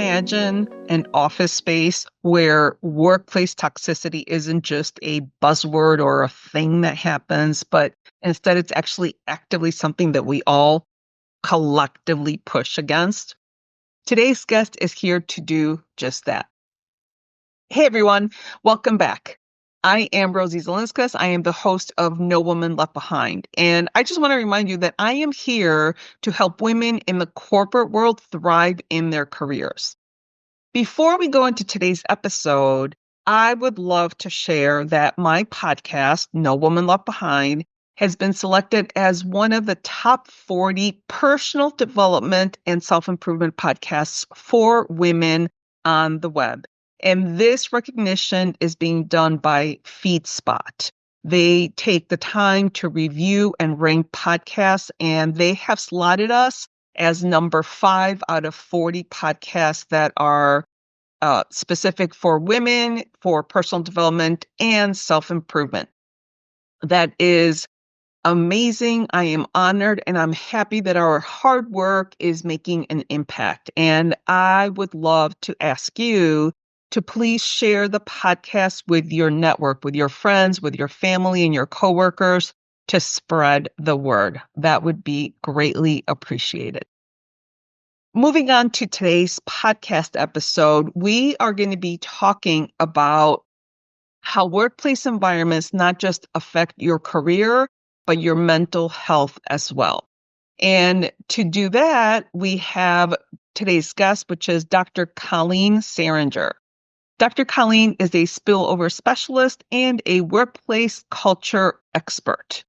imagine an office space where workplace toxicity isn't just a buzzword or a thing that happens, but instead it's actually actively something that we all collectively push against? Today's guest is here to do just that. Hey everyone, welcome back. I am Rosie Zilinskas. I am the host of No Woman Left Behind. And I just want to remind you that I am here to help women in the corporate world thrive in their careers. Before we go into today's episode, I would love to share that my podcast, No Woman Left Behind, has been selected as one of the top 40 personal development and self-improvement podcasts for women on the web. And this recognition is being done by FeedSpot. They take the time to review and rank podcasts, and they have slotted us as number 5 out of 40 podcasts that are specific for women, for personal development, and self-improvement. That is amazing. I am honored, and I'm happy that our hard work is making an impact. And I would love to ask you to please share the podcast with your network, with your friends, with your family, and your coworkers to spread the word. That would be greatly appreciated. Moving on to today's podcast episode, we are going to be talking about how workplace environments not just affect your career, but your mental health as well. And to do that, we have today's guest, which is Dr. Colleen Saringer. Dr. Colleen is a spillover specialist and a workplace culture expert.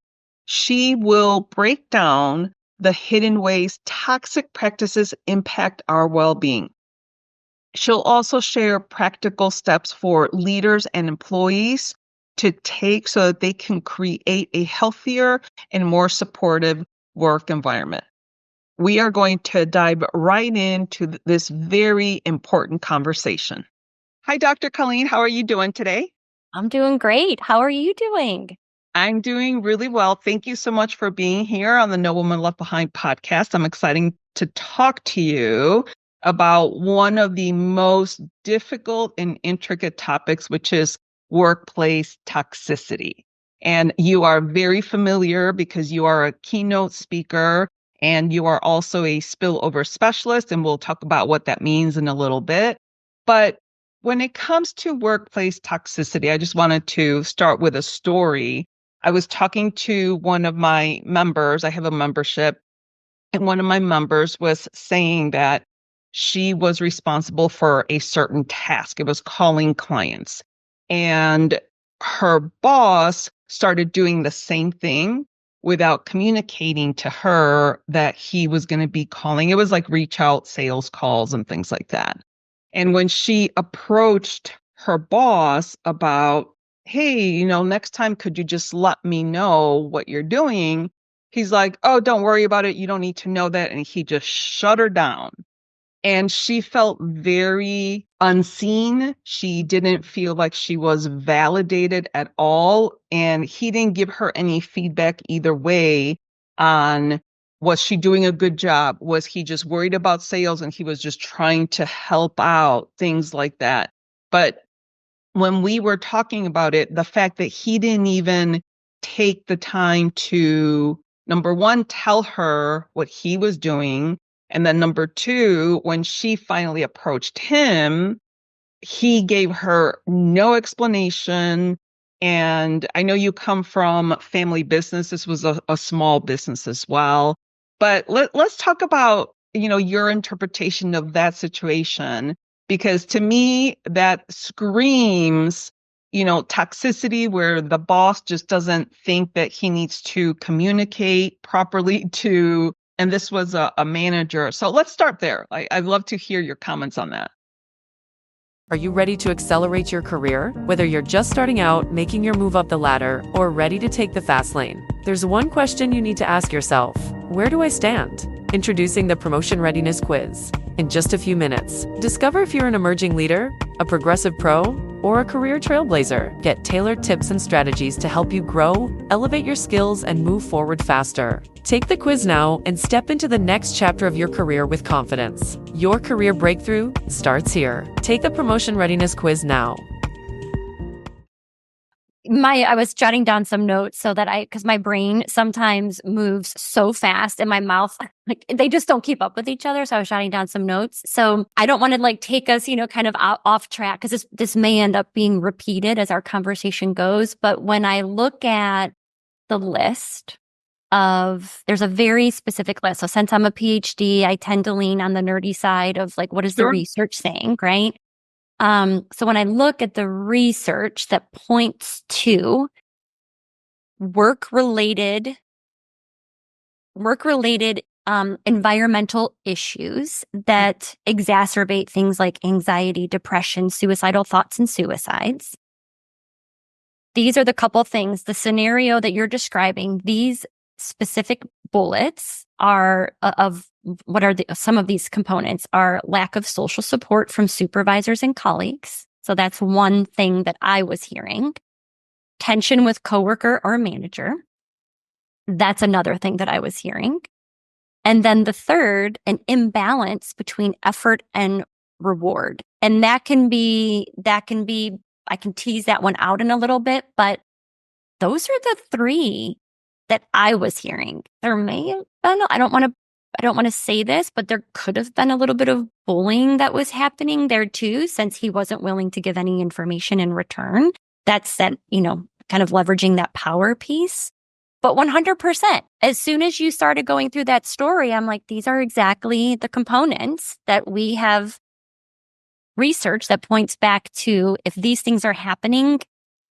She will break down the hidden ways toxic practices impact our well-being. She'll also share practical steps for leaders and employees to take so that they can create a healthier and more supportive work environment. We are going to dive right into this very important conversation. Hi, Dr. Colleen. How are you doing today? I'm doing great. How are you doing? I'm doing really well. Thank you so much for being here on the No Woman Left Behind podcast. I'm excited to talk to you about one of the most difficult and intricate topics, which is workplace toxicity. And you are very familiar because you are a keynote speaker and you are also a spillover specialist, and we'll talk about what that means in a little bit. But when it comes to workplace toxicity, I just wanted to start with a story. I was talking to one of my members. I have a membership, and one of my members was saying that she was responsible for a certain task. It was calling clients. And her boss started doing the same thing without communicating to her that he was going to be calling. It was like reach out sales calls and things like that. And when she approached her boss about, hey, next time, could you just let me know what you're doing? He's like, oh, don't worry about it. You don't need to know that. And he just shut her down. And she felt very unseen. She didn't feel like she was validated at all. And he didn't give her any feedback either way on, was she doing a good job? Was he just worried about sales and he was just trying to help out, things like that. But when we were talking about it, the fact that he didn't even take the time to, number one, tell her what he was doing. And then number two, when she finally approached him, he gave her no explanation. And I know you come from family business. This was a small business as well. But let's talk about, your interpretation of that situation, because to me, that screams, toxicity, where the boss just doesn't think that he needs to communicate properly to, and this was a manager. So let's start there. I'd love to hear your comments on that. Are you ready to accelerate your career? Whether you're just starting out, making your move up the ladder, or ready to take the fast lane, there's one question you need to ask yourself. Where do I stand? Introducing the Promotion Readiness Quiz. in just a few minutes. Discover if you're an emerging leader, a progressive pro, or a career trailblazer. Get tailored tips and strategies to help you grow, elevate your skills, and move forward faster. Take the quiz now and step into the next chapter of your career with confidence. Your career breakthrough starts here. Take the promotion readiness quiz now. I was jotting down some notes so that because my brain sometimes moves so fast and my mouth, like they just don't keep up with each other. So I was jotting down some notes. So I don't want to take us, kind of off track, because this may end up being repeated as our conversation goes. But when I look at the list there's a very specific list. So since I'm a PhD, I tend to lean on the nerdy side of what is the research saying, right? So when I look at the research that points to work-related environmental issues that exacerbate things like anxiety, depression, suicidal thoughts, and suicides, these are the couple things. The scenario that you're describing, these specific bullets are of what are some of these components are lack of social support from supervisors and colleagues. So that's one thing that I was hearing. Tension with coworker or manager. That's another thing that I was hearing. And then the third, an imbalance between effort and reward. And that can be, I can tease that one out in a little bit, but those are the three that I was hearing. There may have been, I don't want to say this, but there could have been a little bit of bullying that was happening there too, since he wasn't willing to give any information in return. That's that, kind of leveraging that power piece. But 100%, as soon as you started going through that story, I'm like, these are exactly the components that we have research that points back to. If these things are happening,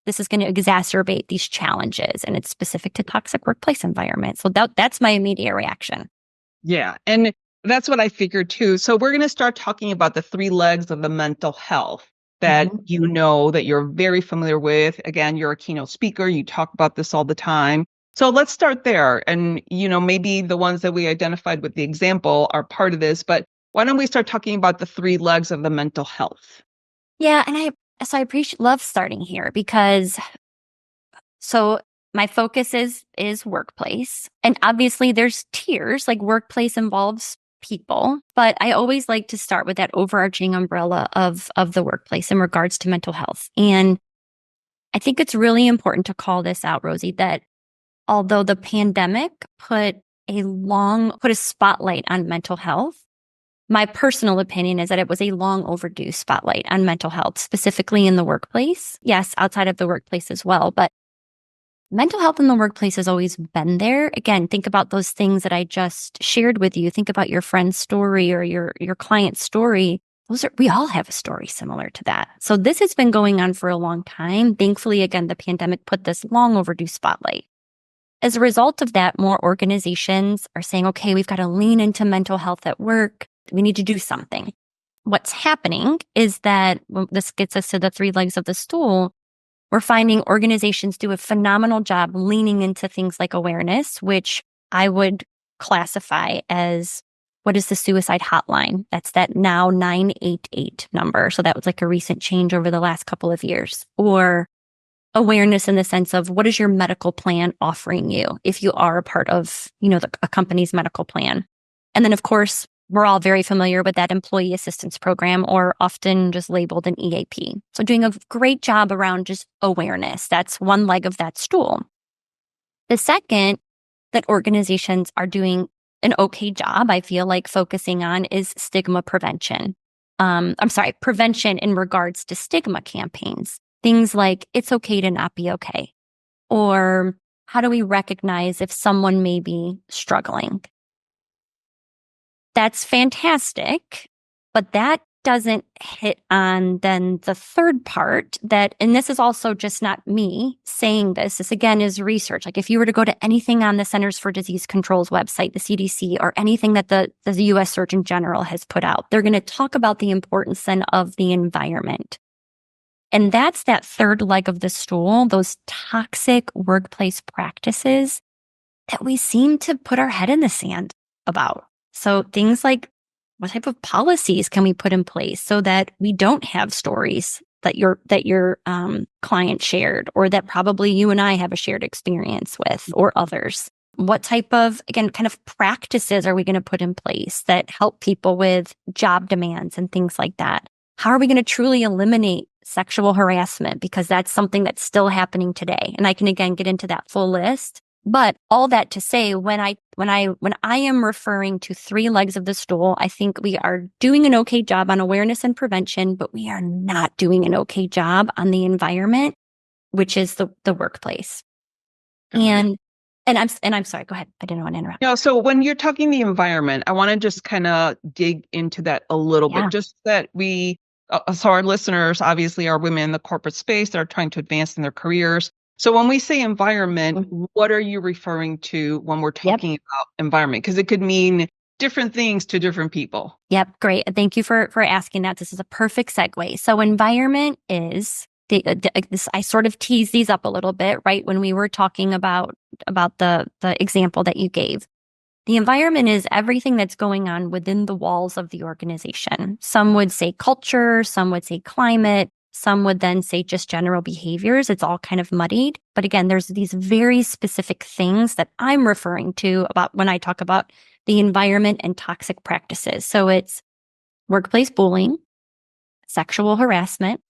this is going to exacerbate these challenges, and it's specific to toxic workplace environments. So that's my immediate reaction. Yeah. And that's what I figured too. So we're going to start talking about the three legs of the mental health that that you're very familiar with. Again, you're a keynote speaker. You talk about this all the time. So let's start there. And, maybe the ones that we identified with the example are part of this, but why don't we start talking about the three legs of the mental health? Yeah. And I love starting here because my focus is workplace. And obviously there's tiers, like workplace involves people, but I always like to start with that overarching umbrella of the workplace in regards to mental health. And I think it's really important to call this out, Rosie, that although the pandemic put a spotlight on mental health, my personal opinion is that it was a long overdue spotlight on mental health, specifically in the workplace. Yes, outside of the workplace as well, but mental health in the workplace has always been there. Again, think about those things that I just shared with you. Think about your friend's story or your client's story. We all have a story similar to that. So this has been going on for a long time. Thankfully, again, the pandemic put this long overdue spotlight. As a result of that, more organizations are saying, okay, we've got to lean into mental health at work. We need to do something. What's happening is that this gets us to the three legs of the stool. We're finding organizations do a phenomenal job leaning into things like awareness, which I would classify as what is the suicide hotline? That's that now 988 number. So that was like a recent change over the last couple of years. Or awareness in the sense of what is your medical plan offering you if you are a part of, a company's medical plan. And then, of course, we're all very familiar with that employee assistance program, or often just labeled an EAP. So doing a great job around just awareness. That's one leg of that stool. The second that organizations are doing an okay job, I feel like, focusing on is stigma prevention. Prevention in regards to stigma campaigns. Things like, it's okay to not be okay. Or how do we recognize if someone may be struggling? That's fantastic, but that doesn't hit on then the third part and this is also just not me saying this. This again is research. Like if you were to go to anything on the Centers for Disease Control's website, the CDC, or anything that the U.S. Surgeon General has put out, they're going to talk about the importance then of the environment. And that's that third leg of the stool, those toxic workplace practices that we seem to put our head in the sand about. So things like What type of policies can we put in place so that we don't have stories that your client shared, or that probably you and I have a shared experience with, or others? What type of, again, kind of practices are we going to put in place that help people with job demands and things like that? How are we going to truly eliminate sexual harassment? Because that's something that's still happening today. And I can, again, get into that full list. But all that to say, when I am referring to 3 legs of the stool, I think we are doing an okay job on awareness and prevention, but we are not doing an okay job on the environment, which is the workplace. And I'm sorry, go ahead. I didn't want to interrupt. No, so when you're talking the environment, I want to just kind of dig into that a little bit, just that so our listeners obviously are women in the corporate space that are trying to advance in their careers. So when we say environment, what are you referring to when we're talking about environment? Because it could mean different things to different people. Yep, great. Thank you for asking that. This is a perfect segue. So environment is I sort of tease these up a little bit, right? When we were talking about the example that you gave. The environment is everything that's going on within the walls of the organization. Some would say culture, some would say climate, some would then say just general behaviors. It's all kind of muddied. But again, there's these very specific things that I'm referring to about when I talk about the environment and toxic practices. So it's workplace bullying, sexual harassment,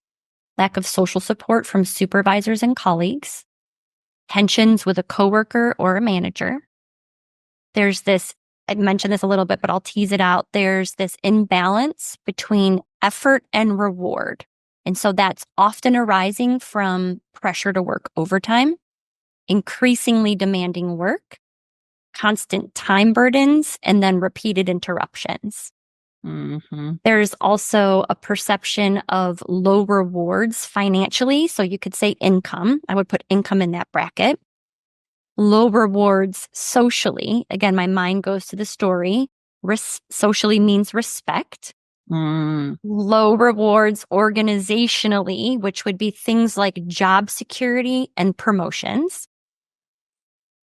lack of social support from supervisors and colleagues, tensions with a coworker or a manager. There's this, I mentioned this a little bit, but I'll tease it out. There's this imbalance between effort and reward. And so that's often arising from pressure to work overtime, increasingly demanding work, constant time burdens, and then repeated interruptions. There's also a perception of low rewards financially. So you could say income. I would put income in that bracket. Low rewards socially. Again, my mind goes to the story. Socially means respect. Low rewards organizationally, which would be things like job security and promotions.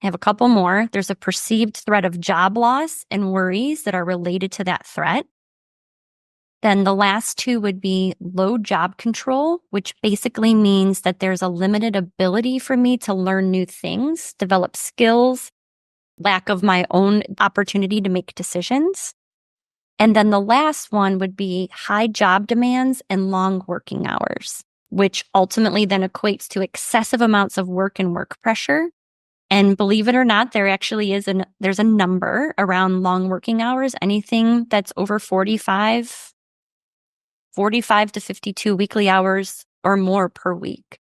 I have a couple more. There's a perceived threat of job loss and worries that are related to that threat. Then the last 2 would be low job control, which basically means that there's a limited ability for me to learn new things, develop skills, lack of my own opportunity to make decisions. And then the last one would be high job demands and long working hours, which ultimately then equates to excessive amounts of work and work pressure. And believe it or not, there actually is there's a number around long working hours, anything that's over 45 to 52 weekly hours or more per week.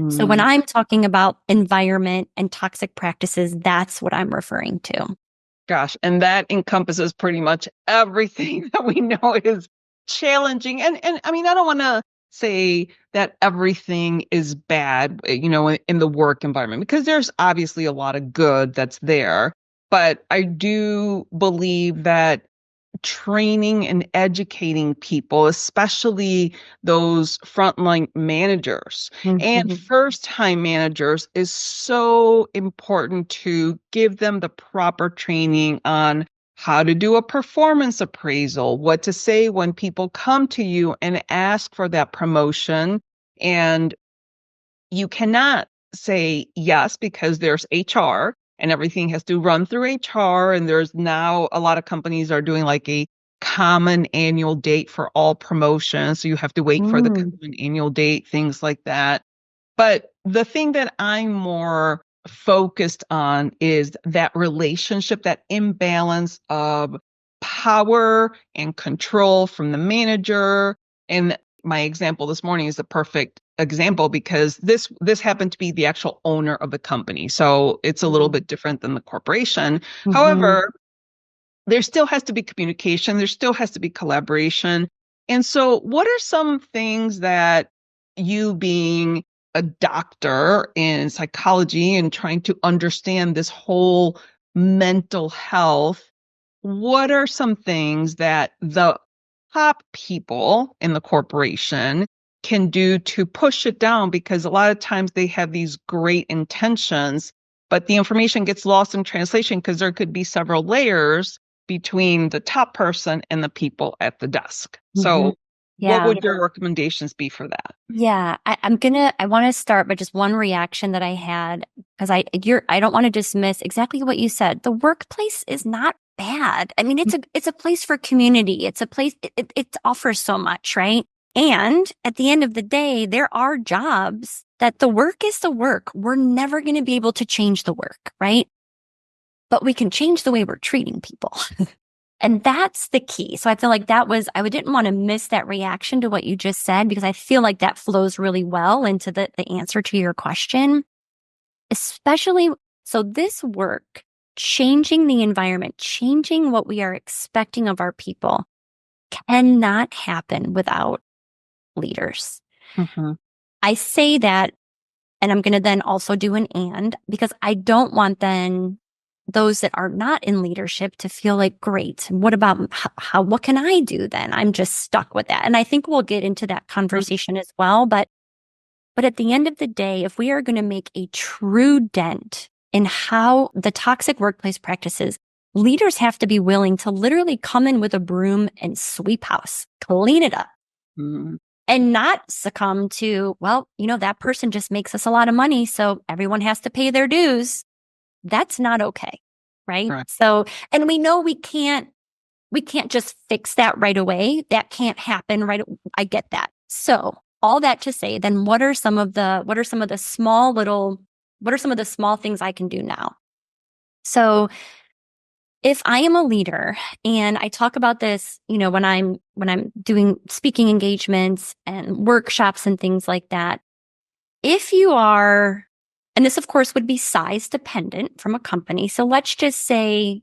So when I'm talking about environment and toxic practices, that's what I'm referring to. Gosh, and that encompasses pretty much everything that we know is challenging. And I mean, I don't want to say that everything is bad, in the work environment, because there's obviously a lot of good that's there. But I do believe that training and educating people, especially those frontline managers and first-time managers, is so important to give them the proper training on how to do a performance appraisal, what to say when people come to you and ask for that promotion. And you cannot say yes because there's HR. And everything has to run through HR. And there's now a lot of companies are doing like a common annual date for all promotions. So you have to wait for the common annual date, things like that. But the thing that I'm more focused on is that relationship, that imbalance of power and control from the manager. And my example this morning is the perfect example because this happened to be the actual owner of the company. So it's a little bit different than the corporation. However, there still has to be communication. There still has to be collaboration. And so what are some things that you, being a doctor in psychology and trying to understand this whole mental health, what are some things that the top people in the corporation can do to push it down? Because a lot of times they have these great intentions, but the information gets lost in translation because there could be several layers. between the top person and the people at the desk. Mhm. So Yeah. what would your recommendations be for that? Yeah, I want to start by just one reaction that I had because I don't want to dismiss exactly what you said. The workplace is not bad. I mean, it's a place for community. It's a place, it offers so much, right? And at the end of the day, there are jobs that the work is the work. We're never going to be able to change the work, right? But we can change the way we're treating people. And that's the key. So I feel like I didn't want to miss that reaction to what you just said, because I feel like that flows really well into the answer to your question. Especially, so this work, changing the environment, changing what we are expecting of our people cannot happen without leaders. Mm-hmm. I say that, and I'm going to then also do an and, because I don't want then those that are not in leadership to feel like, great, what about what can I do then? I'm just stuck with that. And I think we'll get into that conversation as well. But at the end of the day, if we are going to make a true dent in how the toxic workplace practices, leaders have to be willing to literally come in with a broom and sweep house, clean it up. Mm-hmm. And not succumb to, well, that person just makes us a lot of money, so everyone has to pay their dues. That's not okay. Right? So, and we know we can't just fix that right away. That can't happen right. I get that. So all that to say, then what are some of the small things I can do now? So if I am a leader and I talk about this, when I'm doing speaking engagements and workshops and things like that, if you are, and this of course would be size dependent from a company. So let's just say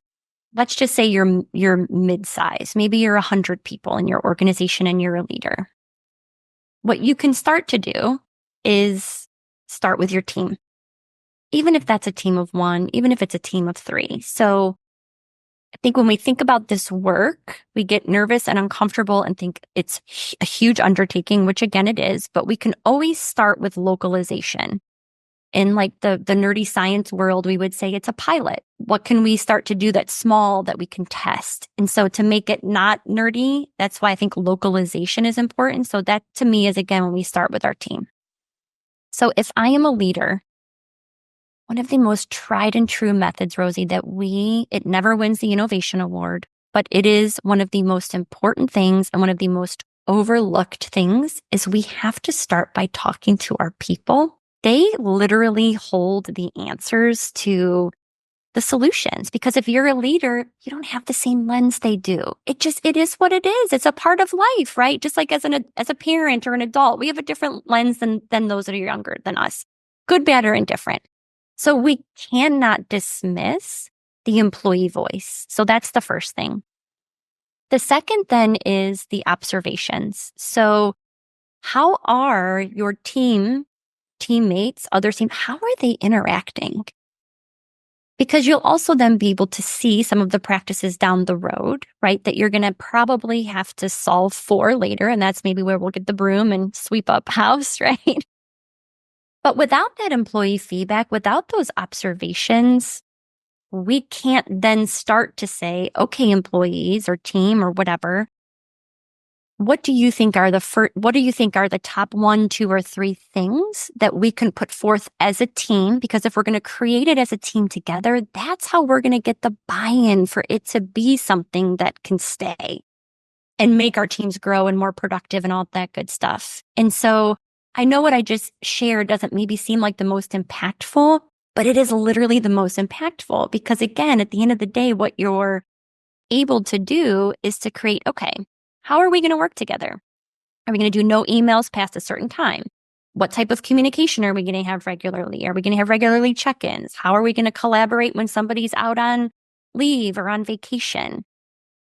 you're mid-size. Maybe you're 100 people in your organization and you're a leader. What you can start to do is start with your team. Even if that's a team of one, even if it's a team of 3. So I think when we think about this work, we get nervous and uncomfortable and think it's a huge undertaking, which again it is, but we can always start with localization. In like the nerdy science world, we would say it's a pilot. What can we start to do that's small that we can test? And so to make it not nerdy, that's why I think localization is important. So that to me is, again, when we start with our team. So if I am a leader, one of the most tried and true methods, Rosie, it never wins the innovation award, but it is one of the most important things and one of the most overlooked things is we have to start by talking to our people. They literally hold the answers to the solutions, because if you're a leader, you don't have the same lens they do. It is what it is. It's a part of life, right? Just like as a parent or an adult, we have a different lens than those that are younger than us, good, bad, or indifferent. So we cannot dismiss the employee voice. So that's the first thing. The second then is the observations. So how are your teammates, other team, how are they interacting? Because you'll also then be able to see some of the practices down the road, right? That you're going to probably have to solve for later. And that's maybe where we'll get the broom and sweep up house, right? But without that employee feedback, without those observations, we can't then start to say, okay, employees or team or whatever, what do you think are the top 1, 2, or 3 things that we can put forth as a team? Because if we're going to create it as a team together, that's how we're going to get the buy-in for it to be something that can stay and make our teams grow and more productive and all that good stuff. And so I know what I just shared doesn't maybe seem like the most impactful, but it is literally the most impactful, because again, at the end of the day, what you're able to do is to create, okay, how are we going to work together? Are we going to do no emails past a certain time? What type of communication are we going to have regularly? Are we going to have regularly check-ins? How are we going to collaborate when somebody's out on leave or on vacation?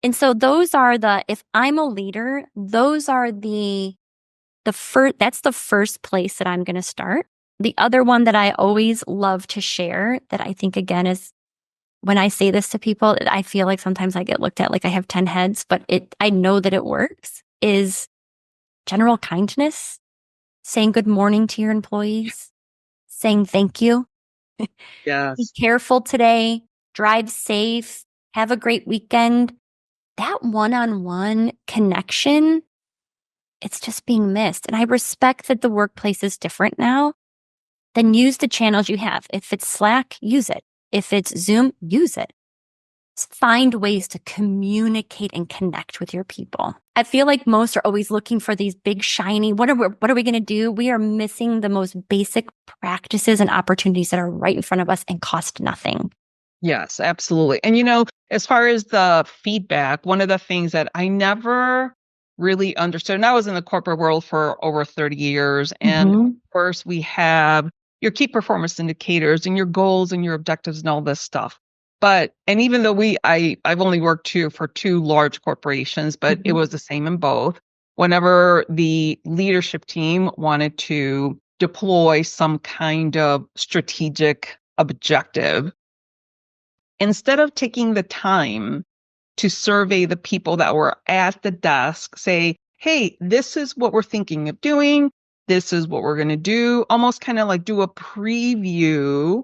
And so those are if I'm a leader, those are that's the first place that I'm going to start. The other one that I always love to share that I think, again, is when I say this to people, I feel like sometimes I get looked at like I have 10 heads, but I know that it works, is general kindness, saying good morning to your employees, saying thank you. Yes. Be careful today, drive safe, have a great weekend. That one-on-one connection, it's just being missed. And I respect that the workplace is different now. Then use the channels you have. If it's Slack, use it. If it's Zoom, use it. Find ways to communicate and connect with your people. I feel like most are always looking for these big, shiny, what are we going to do? We are missing the most basic practices and opportunities that are right in front of us and cost nothing. Yes, absolutely. And as far as the feedback, one of the things that I never really understood, and I was in the corporate world for over 30 years. And of course, we have your key performance indicators and your goals and your objectives and all this stuff. And even though I've only worked for two large corporations, but it was the same in both. Whenever the leadership team wanted to deploy some kind of strategic objective, instead of taking the time to survey the people that were at the desk, say, hey, this is what we're thinking of doing. This is what we're going to do. Almost kind of like do a preview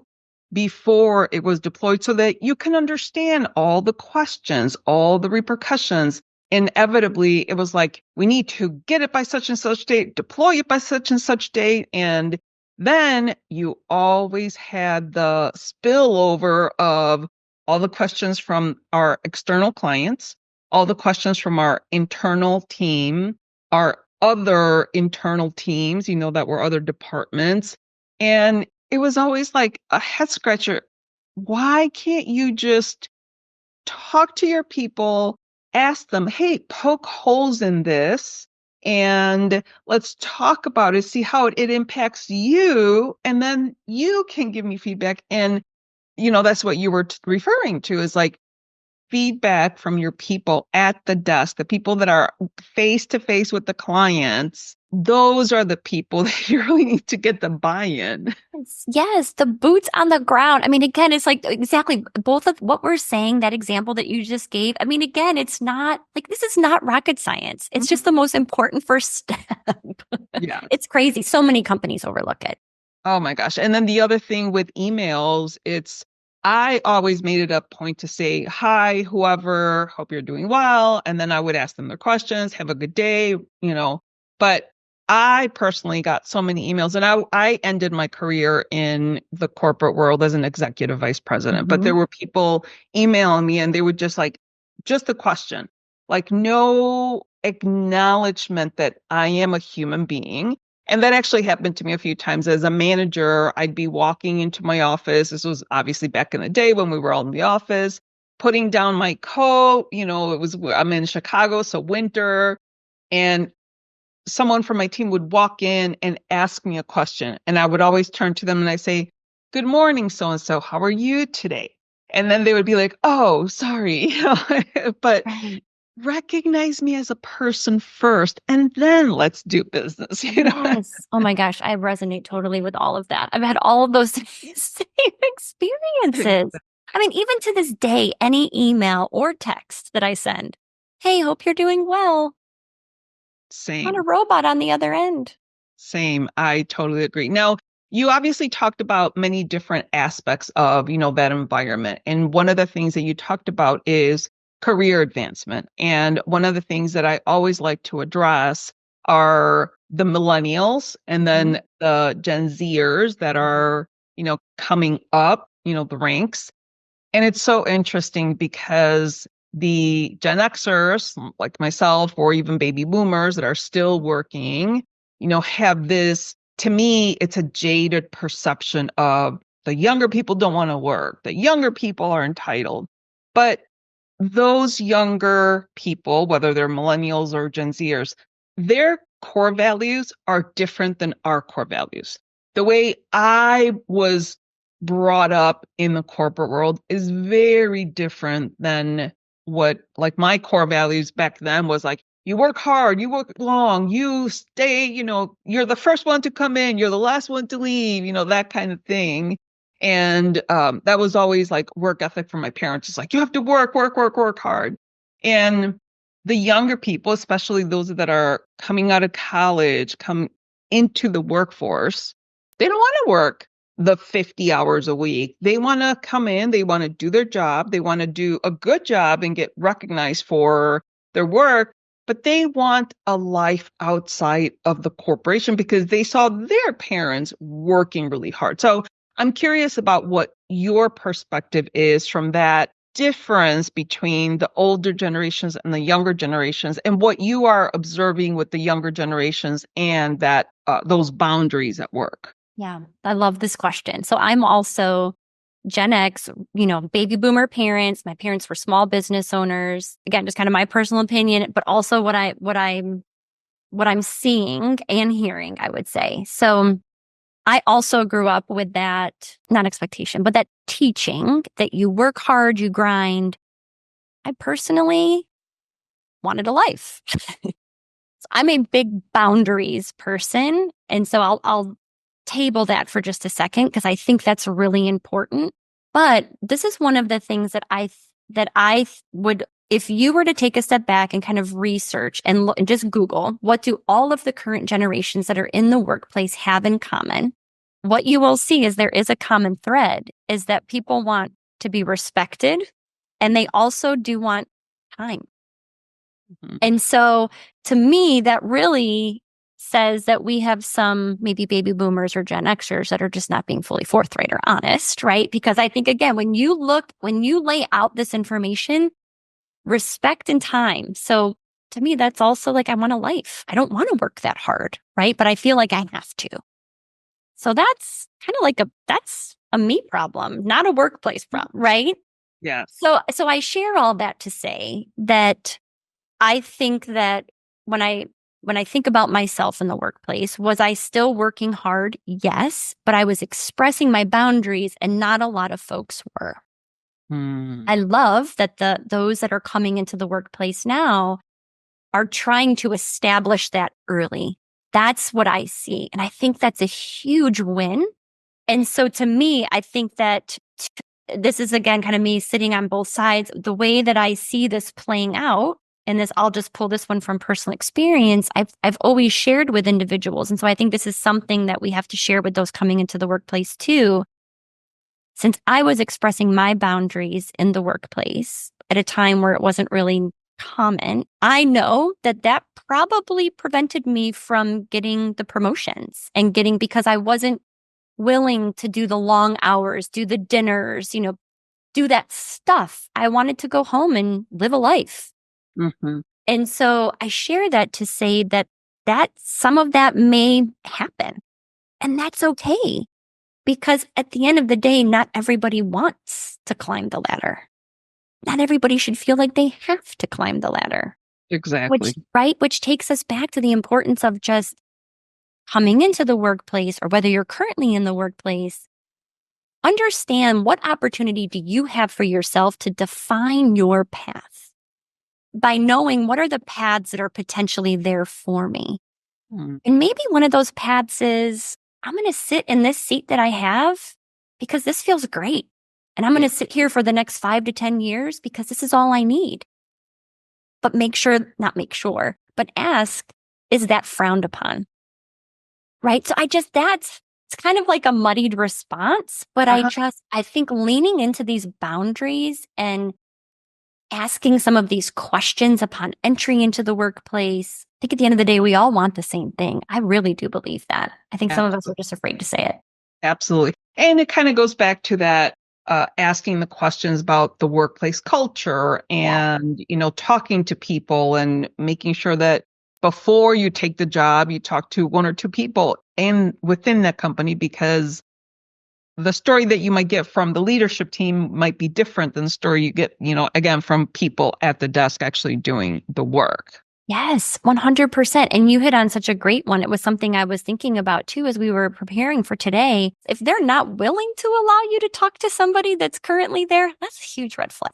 before it was deployed so that you can understand all the questions, all the repercussions. Inevitably, it was like, we need to get it by such and such date, deploy it by such and such date. And then you always had the spillover of all the questions from our external clients, all the questions from our internal team, our other internal teams, that were other departments. And it was always like a head scratcher. Why can't you just talk to your people, ask them, hey, poke holes in this, and let's talk about it, see how it impacts you, and then you can give me feedback. And that's what you were referring to, is like feedback from your people at the desk, the people that are face to face with the clients. Those are the people that you really need to get the buy-in. Yes, the boots on the ground. I mean, again, it's like exactly both of what we're saying, that example that you just gave. I mean, again, it's not like, this is not rocket science. It's just the most important first step. Yeah. It's crazy. So many companies overlook it. Oh my gosh. And then the other thing with emails, I always made it a point to say, hi, whoever, hope you're doing well. And then I would ask them their questions, have a good day, But I personally got so many emails, and I ended my career in the corporate world as an executive vice president. But there were people emailing me, and they would just a question, like no acknowledgement that I am a human being. And that actually happened to me a few times as a manager. I'd be walking into my office. This was obviously back in the day when we were all in the office, putting down my coat. I'm in Chicago, so winter. And someone from my team would walk in and ask me a question. And I would always turn to them and I say, good morning, so-and-so, how are you today? And then they would be like, oh, sorry. But recognize me as a person first, and then let's do business. Yes. Oh my gosh, I resonate totally with all of that. I've had all of those same experiences. I mean, even to this day, any email or text that I send, hey, hope you're doing well. Same. On a robot on the other end. Same. I totally agree. Now, you obviously talked about many different aspects of, that environment. And one of the things that you talked about is career advancement. And one of the things that I always like to address are the millennials and then the Gen Zers that are, coming up, the ranks. And it's so interesting because the Gen Xers, like myself, or even baby boomers that are still working, have this, to me, it's a jaded perception of the younger people don't want to work. The younger people are entitled. But those younger people, whether they're millennials or Gen Zers, their core values are different than our core values. The way I was brought up in the corporate world is very different than what, like, my core values back then was like, you work hard, you work long, you stay, you're the first one to come in, you're the last one to leave, that kind of thing. And that was always like work ethic from my parents. It's like, you have to work hard. And the younger people, especially those that are coming out of college, come into the workforce, they don't want to work. the 50 hours a week. They want to come in, they want to do their job, they want to do a good job and get recognized for their work, but they want a life outside of the corporation because they saw their parents working really hard. So I'm curious about what your perspective is from that difference between the older generations and the younger generations, and what you are observing with the younger generations and that those boundaries at work. Yeah, I love this question. So I'm also Gen X, baby boomer parents. My parents were small business owners. Again, just kind of my personal opinion, but also what I'm seeing and hearing, I would say. So I also grew up with that, not expectation, but that teaching that you work hard, you grind. I personally wanted a life. So I'm a big boundaries person. And so I'll table that for just a second because I think that's really important. But this is one of the things that I would, if you were to take a step back and kind of research and just Google, what do all of the current generations that are in the workplace have in common? What you will see is there is a common thread, is that people want to be respected and they also do want time. Mm-hmm. And so to me, that really says that we have some maybe baby boomers or Gen Xers that are just not being fully forthright or honest, right? Because I think, again, when you lay out this information, respect and time. So to me, that's also like, I want a life. I don't want to work that hard, right? But I feel like I have to. So that's kind of like that's a me problem, not a workplace problem, right? Yes. So I share all that to say that I think that when I think about myself in the workplace, was I still working hard? Yes, but I was expressing my boundaries and not a lot of folks were. I love that those that are coming into the workplace now are trying to establish that early. That's what I see. And I think that's a huge win. And so to me, I think that this is, again, kind of me sitting on both sides. The way that I see this playing out, and this, I'll just pull this one from personal experience. I've always shared with individuals. And so I think this is something that we have to share with those coming into the workplace too. Since I was expressing my boundaries in the workplace at a time where it wasn't really common, I know that probably prevented me from getting the promotions and because I wasn't willing to do the long hours, do the dinners, do that stuff. I wanted to go home and live a life. Mm-hmm. And so I share that to say that some of that may happen, and that's okay. Because at the end of the day, not everybody wants to climb the ladder. Not everybody should feel like they have to climb the ladder. Exactly. Which takes us back to the importance of just coming into the workplace, or whether you're currently in the workplace, understand what opportunity do you have for yourself to define your path by knowing what are the paths that are potentially there for me. And maybe one of those paths is, I'm going to sit in this seat that I have because this feels great. And I'm going to sit here for the next 5 to 10 years because this is all I need. But but ask, is that frowned upon? Right? So it's kind of like a muddied response, but I think leaning into these boundaries and asking some of these questions upon entry into the workplace. I think at the end of the day, we all want the same thing. I really do believe that. I think some of us are just afraid to say it. Absolutely. And it kind of goes back to that, asking the questions about the workplace culture and, talking to people and making sure that before you take the job, you talk to 1 or 2 people within that company, because the story that you might get from the leadership team might be different than the story you get, again, from people at the desk actually doing the work. Yes, 100%. And you hit on such a great one. It was something I was thinking about too as we were preparing for today. If they're not willing to allow you to talk to somebody that's currently there, that's a huge red flag.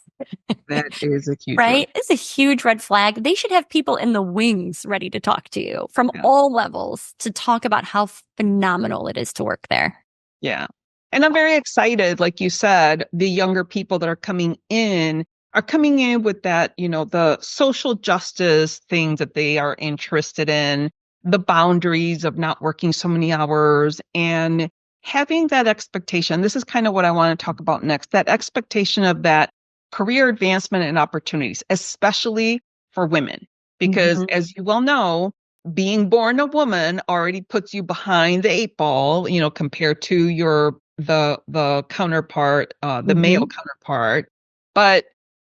That is a huge right? It's a huge red flag. They should have people in the wings ready to talk to you from all levels to talk about how phenomenal it is to work there. Yeah. And I'm very excited, like you said, the younger people that are coming in with that, the social justice things that they are interested in, the boundaries of not working so many hours, and having that expectation, this is kind of what I want to talk about next, that expectation of that career advancement and opportunities, especially for women, because as you well know, being born a woman already puts you behind the eight ball, compared to the counterpart, the male counterpart. But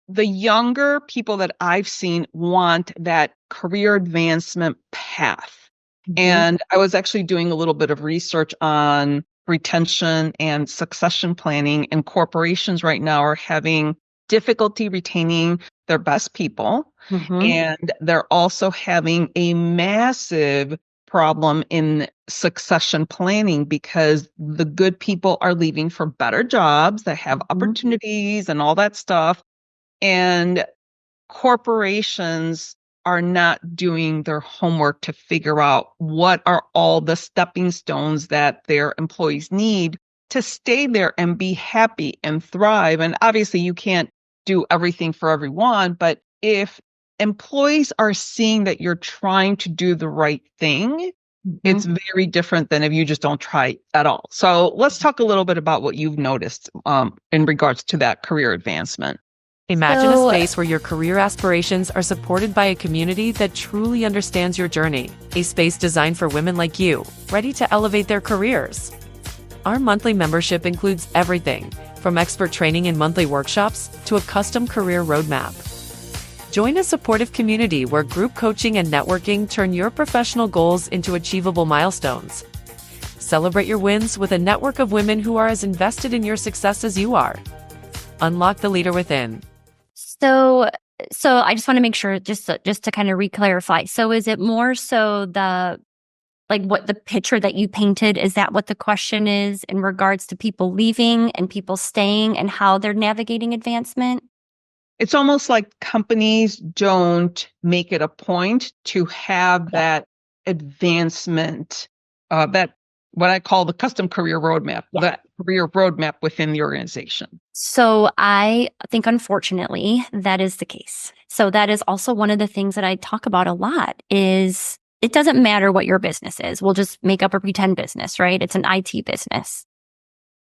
the younger people that I've seen want that career advancement path. And I was actually doing a little bit of research on retention and succession planning, and corporations right now are having difficulty retaining their best people. And they're also having a massive problem in succession planning because the good people are leaving for better jobs that have opportunities and all that stuff. And corporations are not doing their homework to figure out what are all the stepping stones that their employees need to stay there and be happy and thrive. And obviously, you can't do everything for everyone, but if employees are seeing that you're trying to do the right thing, it's very different than if you just don't try at all. So let's talk a little bit about what you've noticed in regards to that career advancement. Imagine a space where your career aspirations are supported by a community that truly understands your journey. A space designed for women like you, ready to elevate their careers. Our monthly membership includes everything from expert training and monthly workshops to a custom career roadmap. Join a supportive community where group coaching and networking turn your professional goals into achievable milestones. Celebrate your wins with a network of women who are as invested in your success as you are. Unlock the leader within. So I just want to make sure, just to kind of re-clarify. So is it more so what the picture that you painted, is that what the question is in regards to people leaving and people staying and how they're navigating advancement? It's almost like companies don't make it a point to have that advancement, that what I call the custom career roadmap, that career roadmap within the organization. So I think, unfortunately, that is the case. So that is also one of the things that I talk about a lot is it doesn't matter what your business is. We'll just make up a pretend business, right? It's an IT business.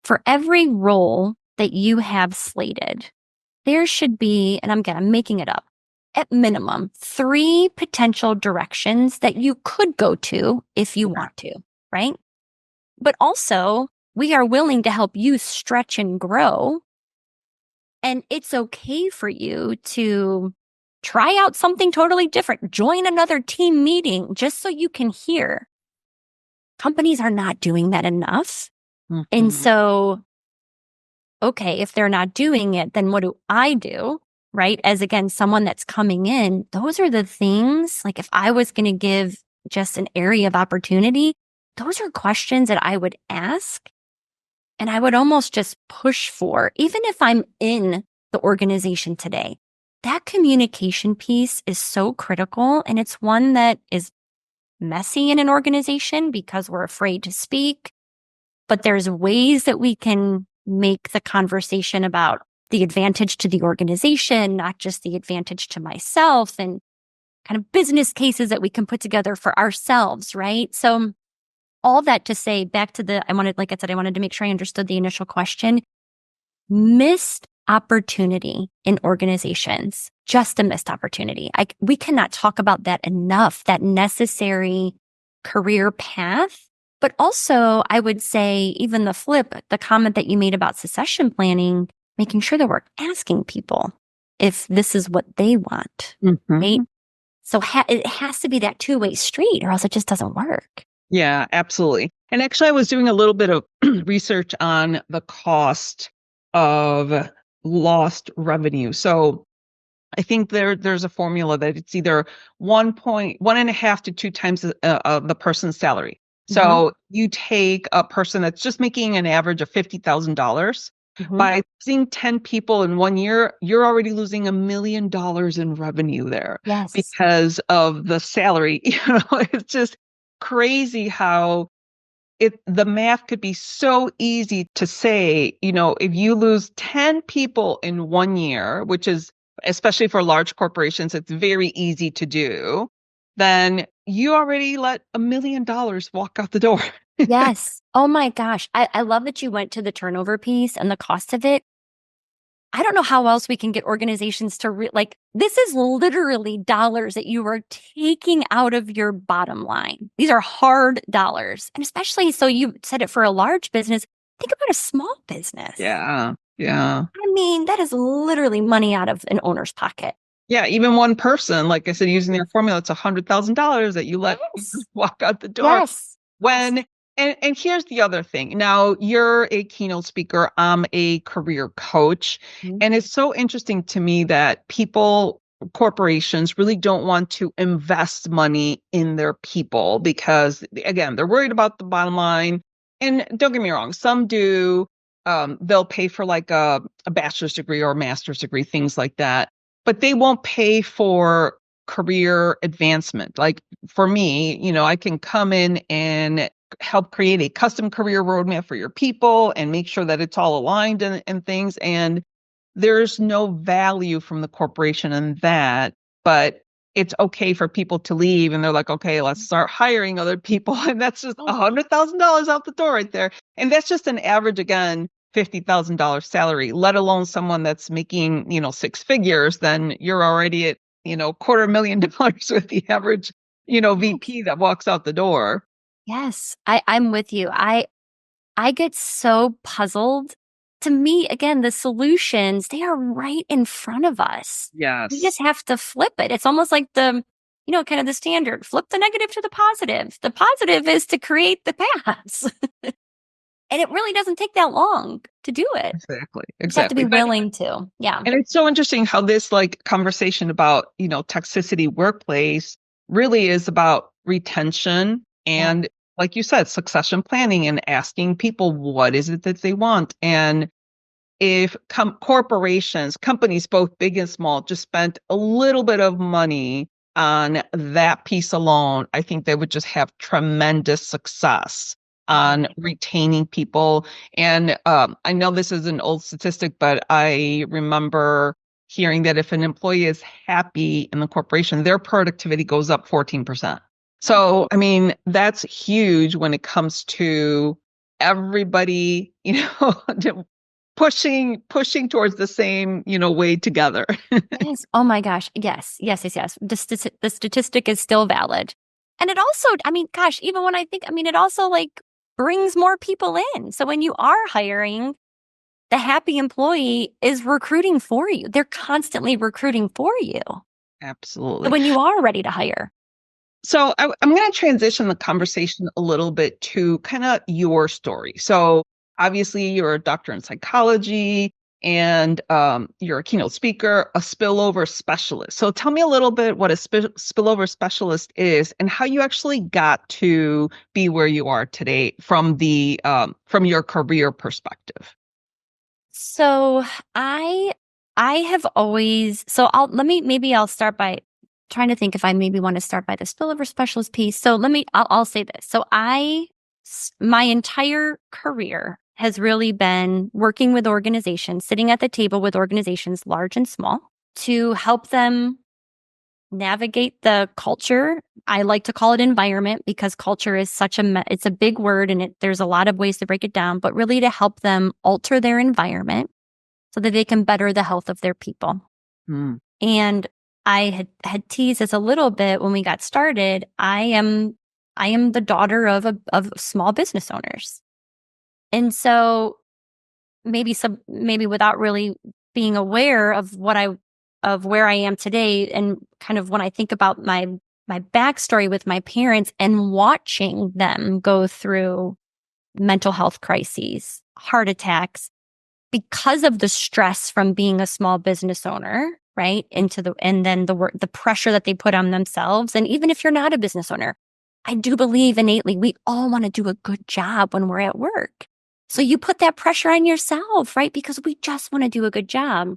For every role that you have slated, there should be, and I'm making it up, at minimum 3 potential directions that you could go to if you want to, right? But also, we are willing to help you stretch and grow. And it's okay for you to try out something totally different. Join another team meeting just so you can hear. Companies are not doing that enough. And so, okay, if they're not doing it, then what do I do? Right? As again, someone that's coming in, those are the things, like if I was going to give just an area of opportunity, those are questions that I would ask and I would almost just push for, even if I'm in the organization today. That communication piece is so critical, and it's one that is messy in an organization because we're afraid to speak. But there's ways that we can make the conversation about the advantage to the organization, not just the advantage to myself, and kind of business cases that we can put together for ourselves, right? So all that to say, back to I wanted to make sure I understood the initial question. Missed opportunity in organizations, just a missed opportunity. We cannot talk about that enough, that necessary career path. But also, I would say even the comment that you made about succession planning, making sure that we're asking people if this is what they want, right? So it has to be that two-way street or else it just doesn't work. Yeah, absolutely. And actually, I was doing a little bit of research on the cost of lost revenue. So I think there's a formula that it's either 1.5 to 2 times the person's salary. So you take a person that's just making an average of $50,000. By losing 10 people in 1 year, you're already losing $1 million in revenue there because of the salary. It's just crazy how the math could be so easy to say, if you lose 10 people in 1 year, which is, especially for large corporations, it's very easy to do, then you already let $1 million walk out the door. Yes. Oh my gosh. I love that you went to the turnover piece and the cost of it. I don't know how else we can get organizations to like, this is literally dollars that you are taking out of your bottom line. These are hard dollars. And especially, so you said it for a large business, think about a small business. Yeah. Yeah. I mean, that is literally money out of an owner's pocket. Yeah. Even one person, like I said, using their formula, it's $100,000 that you let Yes. walk out the door. Yes. When and here's the other thing. Now, you're a keynote speaker. I'm a career coach. Mhm. And it's so interesting to me that corporations really don't want to invest money in their people because, again, they're worried about the bottom line. And don't get me wrong, some do. They'll pay for like a bachelor's degree or a master's degree, things like that. But they won't pay for career advancement. Like for me, I can come in and help create a custom career roadmap for your people and make sure that it's all aligned and things. And there's no value from the corporation in that, but it's okay for people to leave. And they're like, okay, let's start hiring other people. And that's just $100,000 out the door right there. And that's just an average, again, $50,000 salary, let alone someone that's making, six figures, then you're already at, $250,000 with the average, VP that walks out the door. Yes, I'm with you. I get so puzzled. To me, again, the solutions, they are right in front of us. Yes. We just have to flip it. It's almost like kind of the standard, flip the negative to the positive. The positive is to create the paths. And it really doesn't take that long to do it. Exactly. You just have to be willing to. Yeah. And it's so interesting how this conversation about, toxicity workplace really is about retention and, like you said, succession planning and asking people what is it that they want. And if corporations, companies, both big and small, just spent a little bit of money on that piece alone, I think they would just have tremendous success on retaining people. And I know this is an old statistic, but I remember hearing that if an employee is happy in the corporation, their productivity goes up 14%. So, I mean, that's huge when it comes to everybody, pushing towards the same, way together. Yes. Oh my gosh. Yes. Yes. Yes. Yes. The statistic is still valid. And it also, I mean, gosh, even when it also brings more people in. So when you are hiring, the happy employee is recruiting for you. They're constantly recruiting for you. Absolutely. So when you are ready to hire. So I'm going to transition the conversation a little bit to kind of your story. So obviously you're a doctor in psychology and you're a keynote speaker, a spillover specialist. So tell me a little bit what a spillover specialist is and how you actually got to be where you are today from your career perspective. So I have always, I'll start by trying to think if I maybe want to start by the spillover specialist piece. So I'll say this. So my entire career has really been working with organizations, sitting at the table with organizations large and small to help them navigate the culture. I like to call it environment because culture is it's a big word and there's a lot of ways to break it down, but really to help them alter their environment so that they can better the health of their people. And I had teased this a little bit when we got started. I am the daughter of small business owners. And so maybe without really being aware of where I am today and kind of when I think about my backstory with my parents and watching them go through mental health crises, heart attacks, because of the stress from being a small business owner, right? And then the pressure that they put on themselves. And even if you're not a business owner, I do believe innately we all want to do a good job when we're at work. So you put that pressure on yourself, right? Because we just want to do a good job.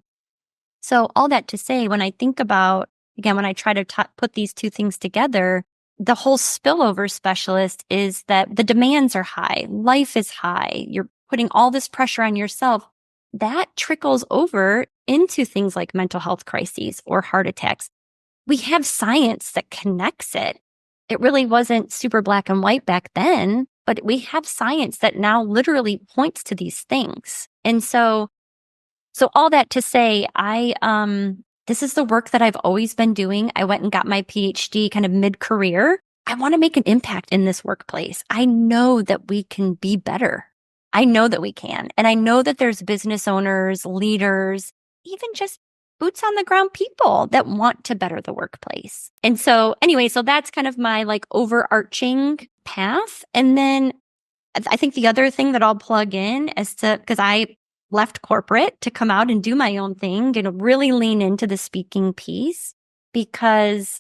So all that to say, when I think about, again, when I try to put these two things together, the whole spillover specialist is that the demands are high. Life is high. You're putting all this pressure on yourself. That trickles over into things like mental health crises or heart attacks. We have science that connects it. It really wasn't super black and white back then. but we have science that now literally points to these things. And so all that to say, this is the work that I've always been doing. I went and got my PhD kind of mid-career. I want to make an impact in this workplace. I know that we can be better. I know that we can. And I know that there's business owners, leaders, even just boots on the ground people that want to better the workplace. And so anyway, so that's kind of my like overarching path. And then I think the other thing that I'll plug in is because I left corporate to come out and do my own thing and really lean into the speaking piece, because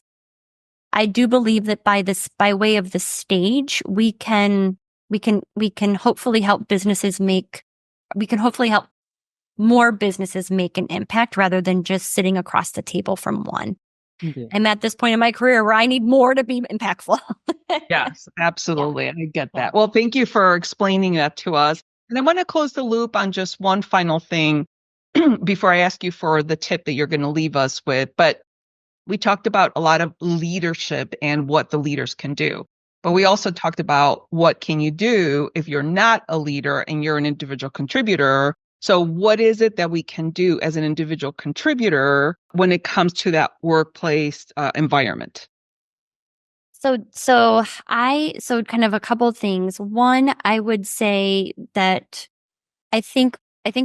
I do believe that by way of the stage, we can hopefully help more businesses make an impact rather than just sitting across the table from one. Mhm. I'm at this point in my career where I need more to be impactful. Yes, absolutely. I get that. Well, thank you for explaining that to us. And I want to close the loop on just one final thing before I ask you for the tip that you're going to leave us with. But we talked about a lot of leadership and what the leaders can do. But we also talked about what can you do if you're not a leader and you're an individual contributor. So what is it that we can do as an individual contributor when it comes to that workplace environment? So kind of a couple of things. One, I would say that I think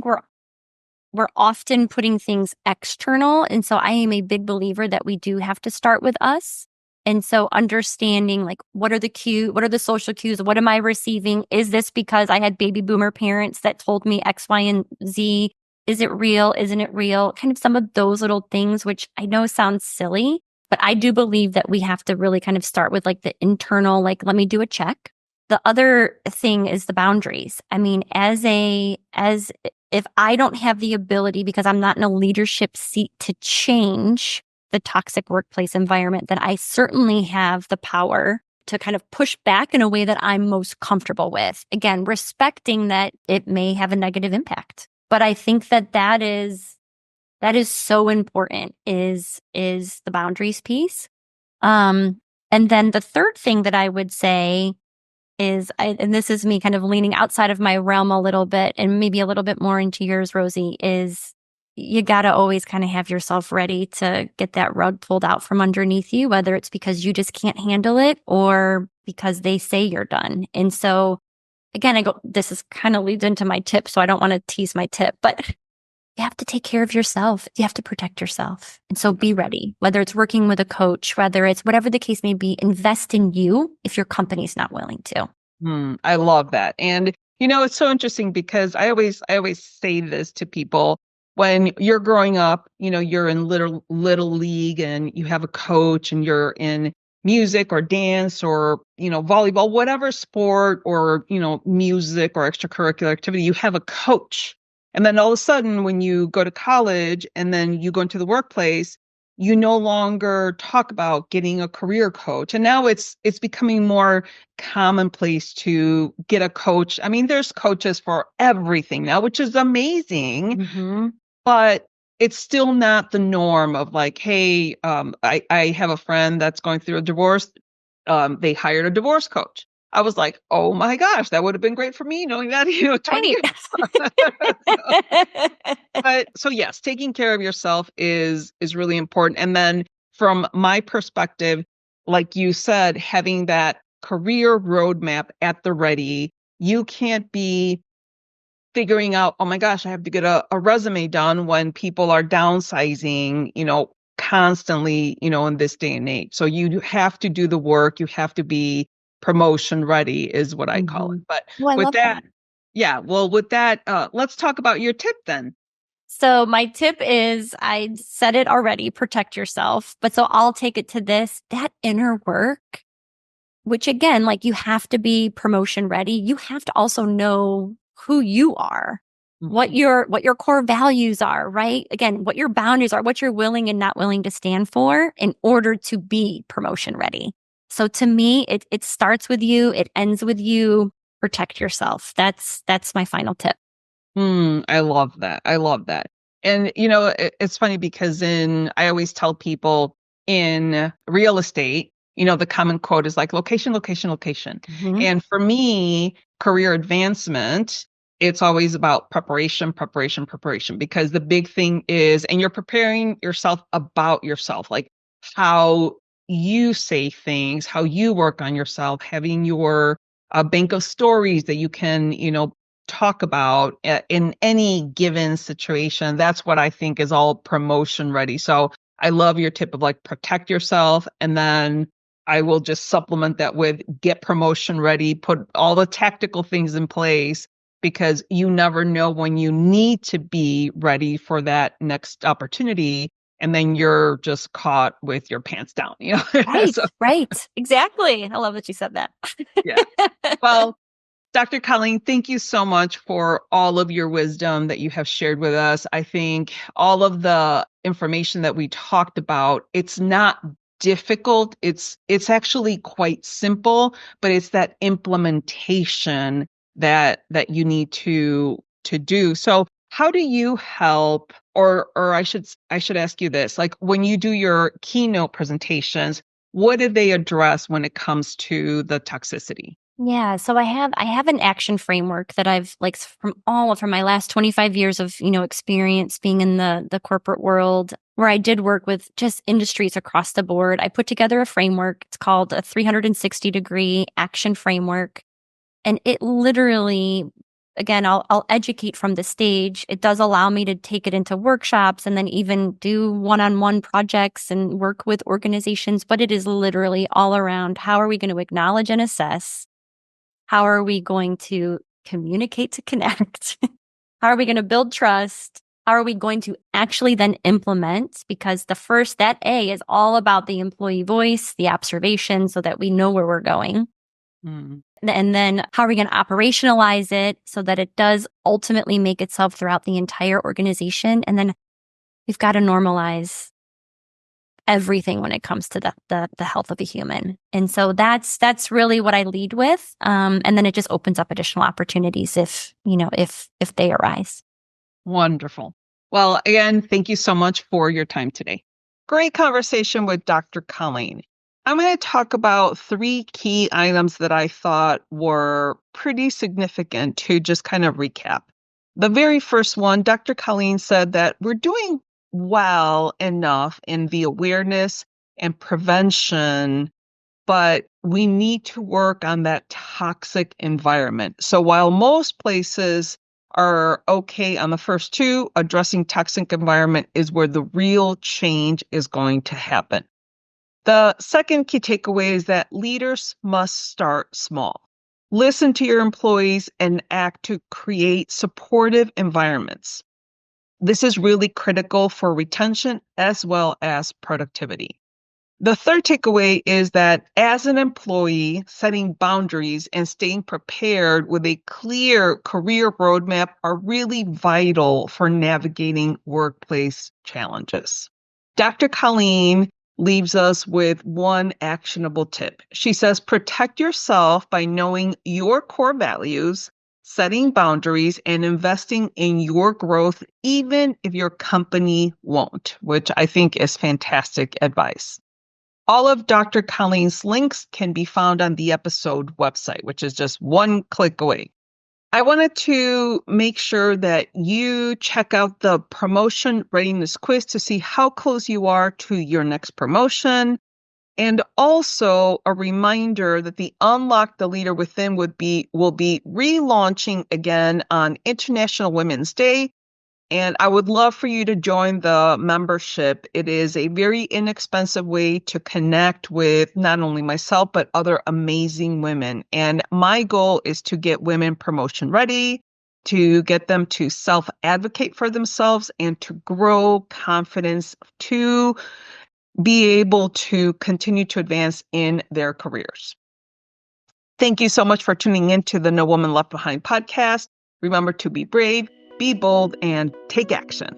we're often putting things external. And so I am a big believer that we do have to start with us. And so understanding like what are the social cues? What am I receiving? Is this because I had baby boomer parents that told me X, Y, and Z? Is it real? Isn't it real? Kind of some of those little things, which I know sounds silly, but I do believe that we have to really kind of start with like the internal, like, let me do a check. The other thing is the boundaries. I mean, if I don't have the ability, because I'm not in a leadership seat, to change the toxic workplace environment, then I certainly have the power to kind of push back in a way that I'm most comfortable with. Again, respecting that it may have a negative impact. But I think that is so important is the boundaries piece. And then the third thing that I would say is, and this is me kind of leaning outside of my realm a little bit and maybe a little bit more into yours, Rosie, is you got to always kind of have yourself ready to get that rug pulled out from underneath you, whether it's because you just can't handle it or because they say you're done. And so again, this is kind of leads into my tip, so I don't want to tease my tip, but you have to take care of yourself. You have to protect yourself. And so be ready, whether it's working with a coach, whether it's whatever the case may be, invest in you if your company's not willing to. I love that. And, it's so interesting because I always say this to people when you're growing up, you're in little league and you have a coach and you're in music or dance or, volleyball, whatever sport or, music or extracurricular activity, you have a coach. And then all of a sudden, when you go to college and then you go into the workplace, you no longer talk about getting a career coach. And now it's becoming more commonplace to get a coach. I mean, there's coaches for everything now, which is amazing, Mm-hmm. but it's still not the norm of like, hey, I have a friend that's going through a divorce. They hired a divorce coach. I was like, oh my gosh, that would have been great for me knowing that, 20 But so yes, taking care of yourself is really important. And then from my perspective, like you said, having that career roadmap at the ready, you can't be figuring out, oh my gosh, I have to get a resume done when people are downsizing, constantly, in this day and age. So you have to do the work. You have to be promotion ready is what I call it. But Well, I with love that, that. yeah, well, with that, let's talk about your tip then. So my tip is, I said it already, protect yourself. But so I'll take it to that inner work, which again, like you have to be promotion ready. You have to also know who you are, what your core values are, right? Again, what your boundaries are, what you're willing and not willing to stand for in order to be promotion ready. So to me, it starts with you, it ends with you. Protect yourself. That's my final tip. I love that. I love that. And, it's funny because I always tell people in real estate, the common quote is like location, location, location. Mhm. And for me, career advancement, it's always about preparation, preparation, preparation, because the big thing is, and you're preparing yourself about yourself, like how you say things, how you work on yourself, having your bank of stories that you can, talk about in any given situation. That's what I think is all promotion ready. So I love your tip of like protect yourself. And then I will just supplement that with get promotion ready, put all the tactical things in place, because you never know when you need to be ready for that next opportunity. And then you're just caught with your pants down, Right, So, right. Exactly. I love that you said that. yeah. Well, Dr. Colleen, thank you so much for all of your wisdom that you have shared with us. I think all of the information that we talked about, it's not difficult. It's actually quite simple, but it's that implementation that you need to do. So how do you help, or I should ask you this, like when you do your keynote presentations, what do they address when it comes to the toxicity? Yeah, so I have an action framework that I've from my last 25 years of, experience being in the corporate world where I did work with just industries across the board. I put together a framework. It's called a 360-degree action framework. And it literally, again, I'll educate from the stage. It does allow me to take it into workshops and then even do one-on-one projects and work with organizations, but it is literally all around how are we going to acknowledge and assess? How are we going to communicate to connect? How are we going to build trust? How are we going to actually then implement? Because that A is all about the employee voice, the observation, so that we know where we're going. Mm. And then how are we going to operationalize it so that it does ultimately make itself throughout the entire organization? And then we've got to normalize everything when it comes to the health of a human. And so that's really what I lead with. And then it just opens up additional opportunities if they arise. Wonderful. Well, again, thank you so much for your time today. Great conversation with Dr. Colleen. I'm going to talk about 3 key items that I thought were pretty significant to just kind of recap. The very first one, Dr. Colleen said that we're doing well enough in the awareness and prevention, but we need to work on that toxic environment. So while most places are okay on the first 2, addressing toxic environment is where the real change is going to happen. The second key takeaway is that leaders must start small. Listen to your employees and act to create supportive environments. This is really critical for retention as well as productivity. The third takeaway is that as an employee, setting boundaries and staying prepared with a clear career roadmap are really vital for navigating workplace challenges. Dr. Colleen leaves us with one actionable tip. She says, protect yourself by knowing your core values, setting boundaries, and investing in your growth, even if your company won't, which I think is fantastic advice. All of Dr. Colleen's links can be found on the episode website, which is just one click away. I wanted to make sure that you check out the promotion readiness quiz to see how close you are to your next promotion. And also a reminder that the Unlock the Leader Within will be relaunching again on International Women's Day. And I would love for you to join the membership. It is a very inexpensive way to connect with not only myself, but other amazing women. And my goal is to get women promotion ready, to get them to self-advocate for themselves and to grow confidence to be able to continue to advance in their careers. Thank you so much for tuning in to the No Woman Left Behind podcast. Remember to be brave, be bold, and take action.